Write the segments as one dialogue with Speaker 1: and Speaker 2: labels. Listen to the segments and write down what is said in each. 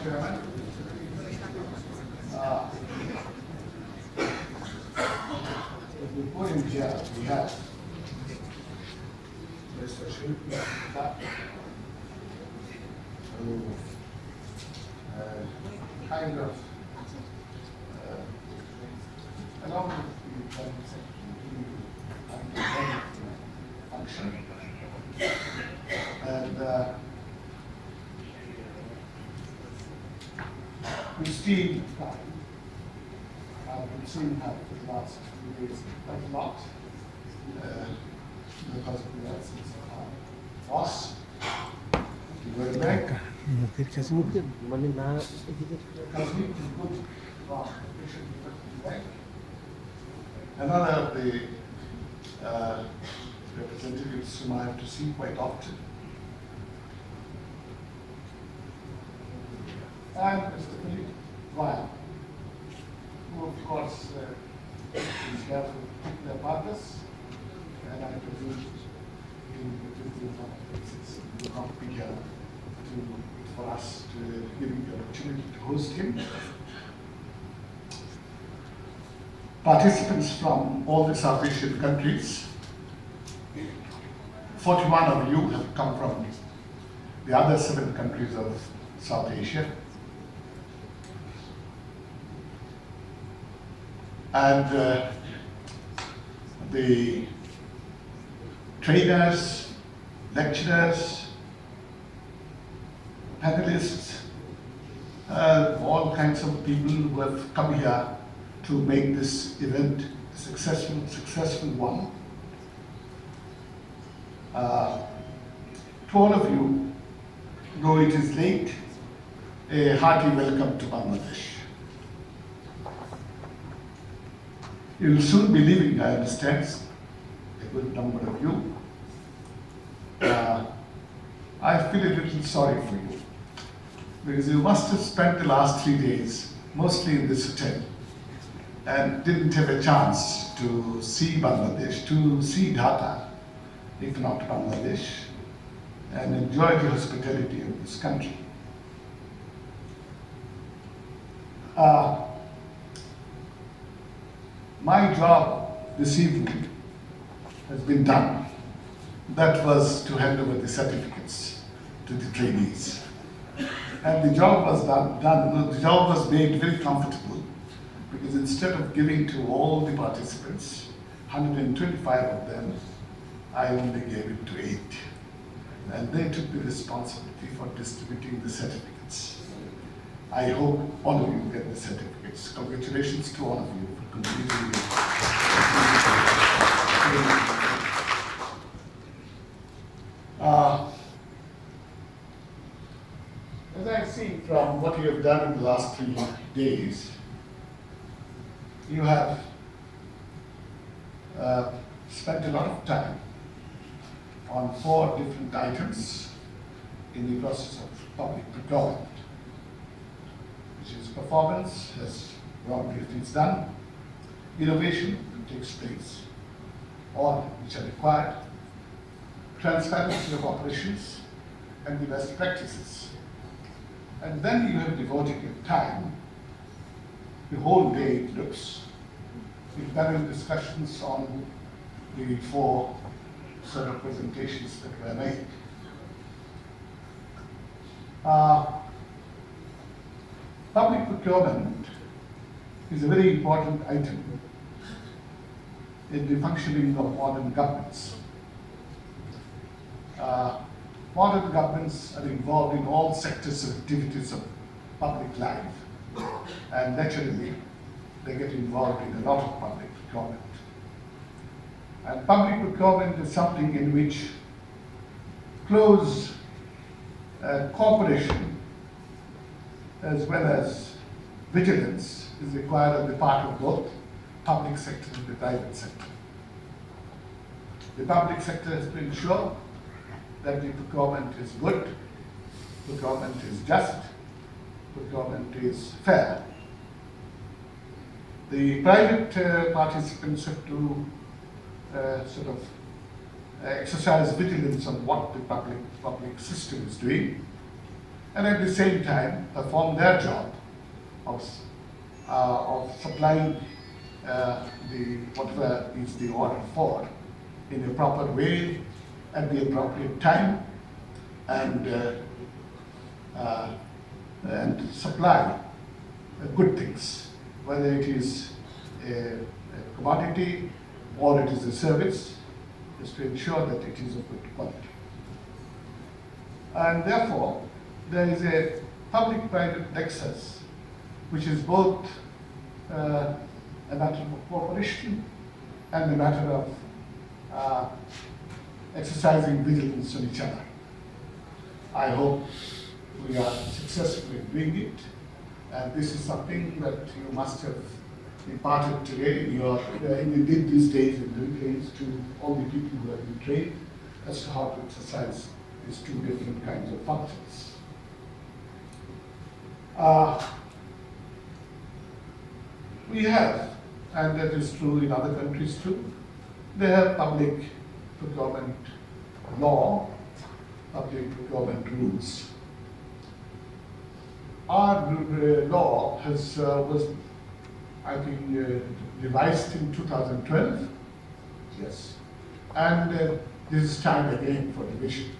Speaker 1: Chairman. Before in here, we have Mr. Shilpa, who kind of along with the function, and Christine, I've been seeing her for the last few days quite a lot because of the absence of her boss. Very back. Another of the representatives whom I have to see quite often. And Mr. Philip Weil, who of course is here for their partners, and I presume in the 50th will not be here for us to give him the opportunity to host him. Participants from all the South Asian countries. 41 of you have come from the other 7 countries of South Asia. And the trainers, lecturers, panelists, all kinds of people who have come here to make this event a successful one. To all of you, though it is late, a hearty welcome to Bangladesh. You will soon be leaving, I understand, a good number of you. I feel a little sorry for you, because you must have spent the last 3 days mostly in this hotel and didn't have a chance to see Bangladesh, to see Dhaka, if not Bangladesh, and enjoy the hospitality of this country. My job this evening has been done. That was to hand over the certificates to the trainees. And the job was the job was made very comfortable, because instead of giving to all the participants, 125 of them, I only gave it to 8. And they took the responsibility for distributing the certificates. I hope all of you get the certificates. Congratulations to all of you for completing it. As I see from what you have done in the last 3 days, you have spent a lot of time on 4 different items in the process of public procurement, which is performance, as Ron Griffin has done, innovation that takes place, all which are required, transparency of operations, and the best practices. And then you have devoted your time, the whole day it looks, in panel discussions on the 4 sort of presentations that were made. Public procurement is a very important item in the functioning of modern governments. Modern governments are involved in all sectors of activities of public life, and naturally they get involved in a lot of public procurement. And public procurement is something in which close cooperation as well as vigilance is required on the part of both public sector and the private sector. The public sector has to ensure that the procurement is good, procurement is just, procurement is fair. The private participants have to sort of exercise vigilance on what the public system is doing, and at the same time perform their job of supplying whatever is the order for in a proper way at the appropriate time, and supply good things, whether it is a commodity or it is a service, is to ensure that it is of good quality. And therefore, there is a public-private nexus, which is both a matter of cooperation and a matter of exercising vigilance on each other. I hope we are successful in doing it, and this is something that you must have imparted today in these days to all the people who have been trained as to how to exercise these two different kinds of functions. We have, and that is true in other countries too, they have public procurement law, public procurement rules. Our law was, I think, revised in 2012, yes, and this is time again for revision.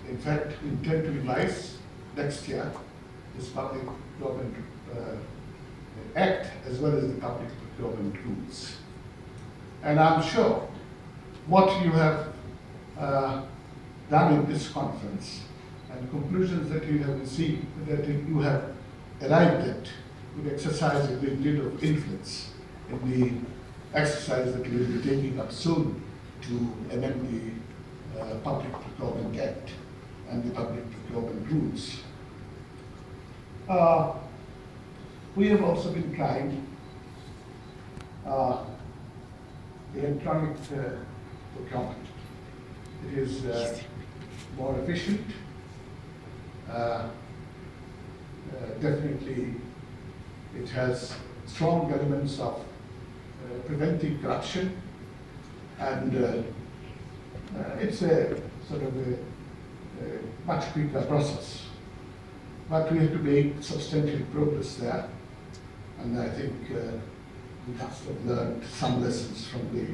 Speaker 1: In fact, we intend to revise next year this Public Procurement Act as well as the public procurement rules. And I'm sure what you have done in this conference and the conclusions that you have received, that you have arrived at, would exercise a great deal of influence in the exercise that we will be taking up soon to amend the Public Procurement Act and the public procurement rules. We have also been trying electronic procurement. It is more efficient. Definitely, it has strong elements of preventing corruption, and it's a sort of a much quicker process. But we have to make substantial progress there, and I think we must have learned some lessons from the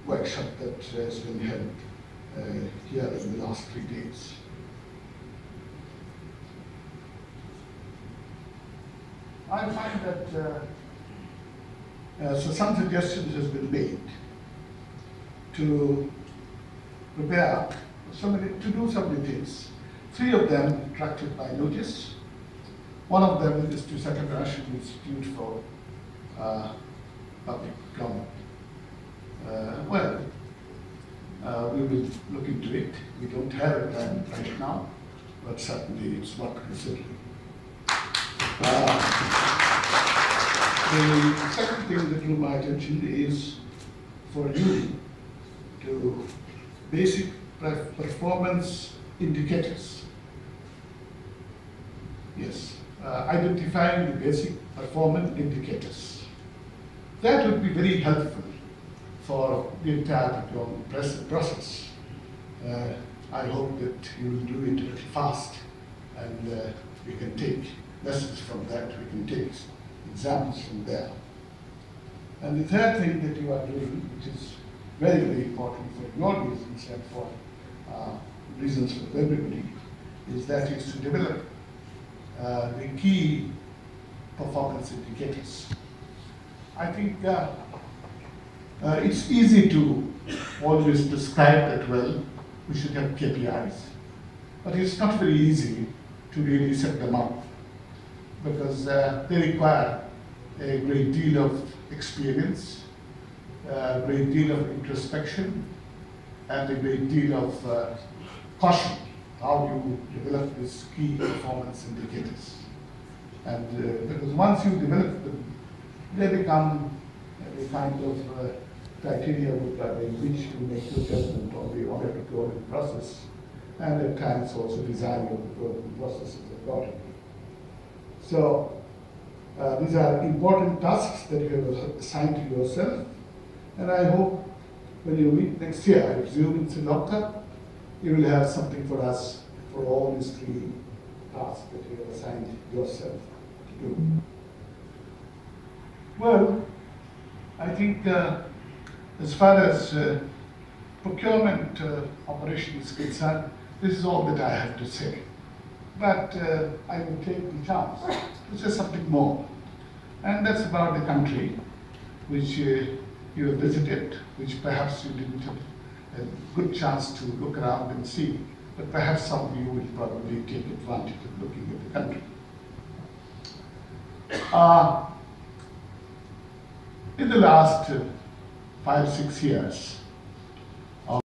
Speaker 1: workshop that has been held here in the last 3 days. I find that so some suggestions has been made to prepare to do so many things. 3 of them attracted my notice. One of them is to set up a National Institute for Public Procurement. We will look into it. We don't have a plan right now, but certainly it's worth considering. The second thing that drew my attention is for you to basic performance indicators. Yes, identifying the basic performance indicators. That would be very helpful for the entire procurement process. I hope that you will do it pretty fast, and we can take lessons from that, we can take examples from there. And the third thing that you are doing, which is very, very important for your reasons and for reasons for everybody, is to develop the key performance indicators. I think it's easy to always describe that, well, we should have KPIs, but it's not very easy to really set them up, because they require a great deal of experience, a great deal of introspection, and a great deal of caution, how you develop these key performance indicators. And because once you develop them, they become a kind of criteria by which you make your judgment on the order procurement process, and at times also design your procurement processes accordingly. So these are important tasks that you have assigned to yourself, and I hope when you meet next year, I presume in Sri Lanka, you will have something for us for all these 3 task that you have assigned yourself to do? Well, I think as far as procurement operation is concerned, this is all that I have to say. But I will take the chance to say something more. And that's about the country which you have visited, which perhaps you didn't have a good chance to look around and see. But perhaps some of you will probably take advantage of looking at the country. In the last 5 or 6 years,